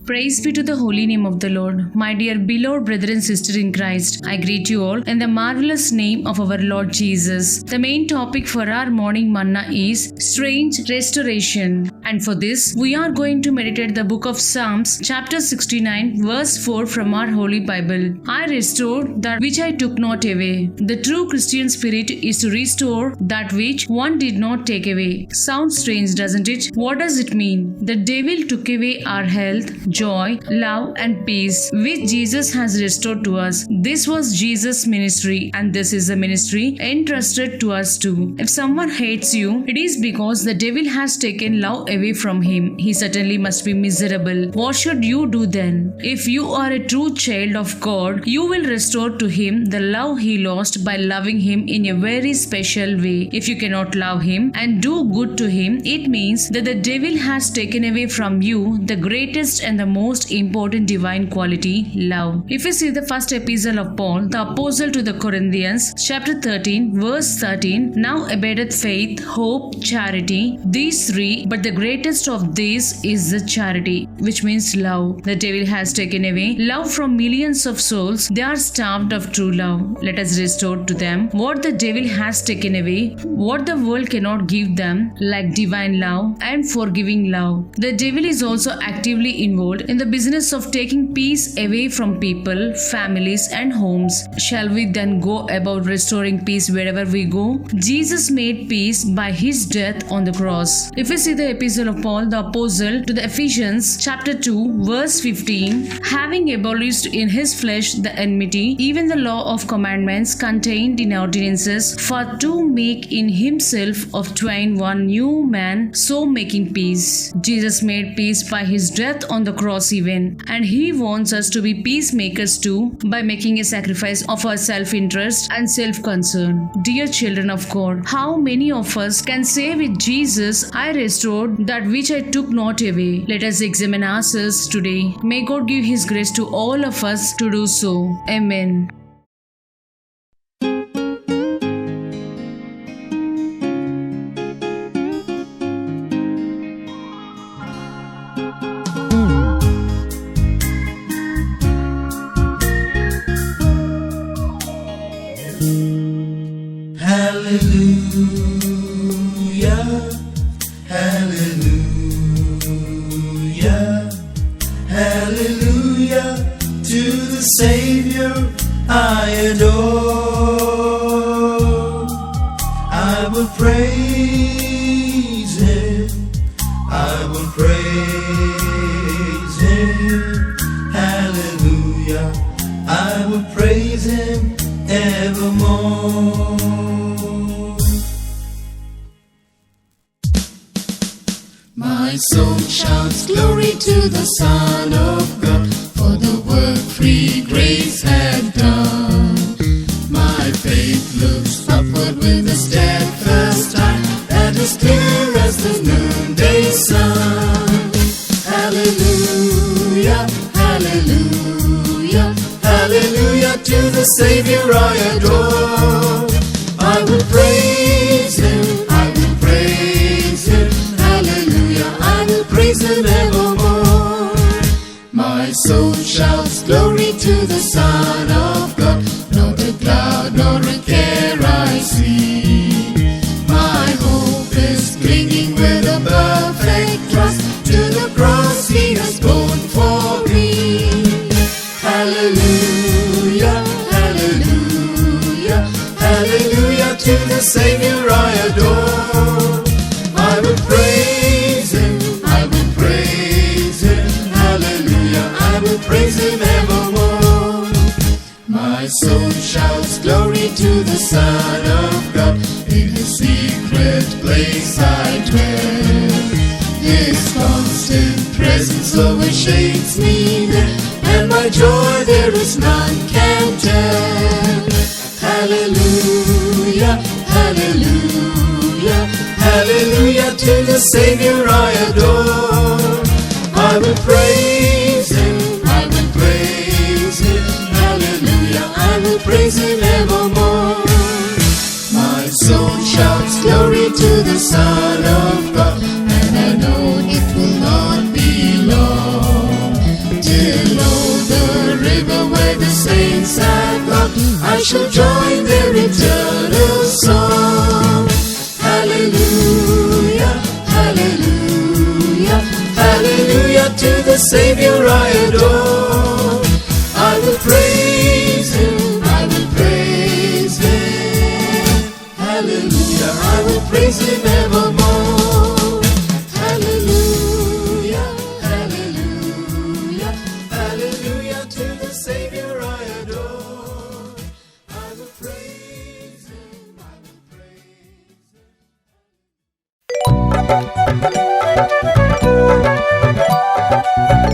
Praise be to the holy name of the Lord. My dear beloved brother and sister in Christ, I greet you all in the marvelous name of our Lord Jesus. The main topic for our morning manna is strange restoration. And for this, we are going to meditate the book of Psalms, chapter 69, verse 4 from our Holy Bible. I restored that which I took not away. The true Christian spirit is to restore that which one did not take away. Sounds strange, doesn't it? What does it mean? The devil took away our health, joy, love and peace which Jesus has restored to us. This was Jesus' ministry, and this is the ministry entrusted to us too. If someone hates you, it is because the devil has taken love away from him. He certainly must be miserable. What should you do then? If you are a true child of God, you will restore to him the love he lost by loving him in a very special way. If you cannot love him and do good to him, it means that the devil has taken away from you the greatest and the most important divine quality, love. If we see the first epistle of Paul, the apostle to the Corinthians, chapter 13, verse 13, now abideth faith, hope, charity, these three, but the greatest of these is the charity, which means love. The devil has taken away love from millions of souls. They are starved of true love. Let us restore to them what the devil has taken away, what the world cannot give them, like divine love and forgiving love. The devil is also actively involved in the business of taking peace away from people, families and homes. Shall we then go about restoring peace wherever we go? Jesus made peace by his death on the cross. If we see the epistle of Paul, the apostle to the Ephesians, chapter 2, verse 15, having abolished in his flesh the enmity, even the law of commandments contained in ordinances, for to make in himself of twain one new man, so making peace. Jesus made peace by his death on the cross even, and he wants us to be peacemakers too by making a sacrifice of our self-interest and self-concern. Dear children of God, how many of us can say with Jesus, I restored that which I took not away? Let us examine ourselves today. May God give his grace to all of us to do so. Amen. Hallelujah, hallelujah, hallelujah to the Savior I adore. I will praise him, I will praise him, hallelujah, I will praise him evermore. My soul shouts glory to the Son of God, for the work free grace had done. My faith looks upward with a steadfast eye that is clear as the noonday sun. Hallelujah, hallelujah, hallelujah to the Savior I adore. I will praise him, I will praise him, hallelujah, I will praise him evermore. My soul shouts glory to the Son of God, not a cloud nor a care I see. My hope is clinging with a perfect trust to the cross he has borne for me. Hallelujah, hallelujah, hallelujah to the Savior I adore. I will praise him, I will praise him, hallelujah, I will praise him evermore. to the Son of God. In His secret place I dwell. His constant presence overshades me there, and my joy there is none can tell. Hallelujah, hallelujah, hallelujah to the Savior I adore. I will praise Him, I will praise Him, hallelujah, I will praise Him evermore. My soul shouts glory to the Son of God, and I know it will not be long till over the river where the saints have gone, I shall join their eternal song. Hallelujah, hallelujah, hallelujah to the Savior I adore. I will praise Him, I will praise Him, hallelujah, I will praise Him evermore. Hallelujah, hallelujah, hallelujah to the Savior I adore. I will praise Him, I will praise Him.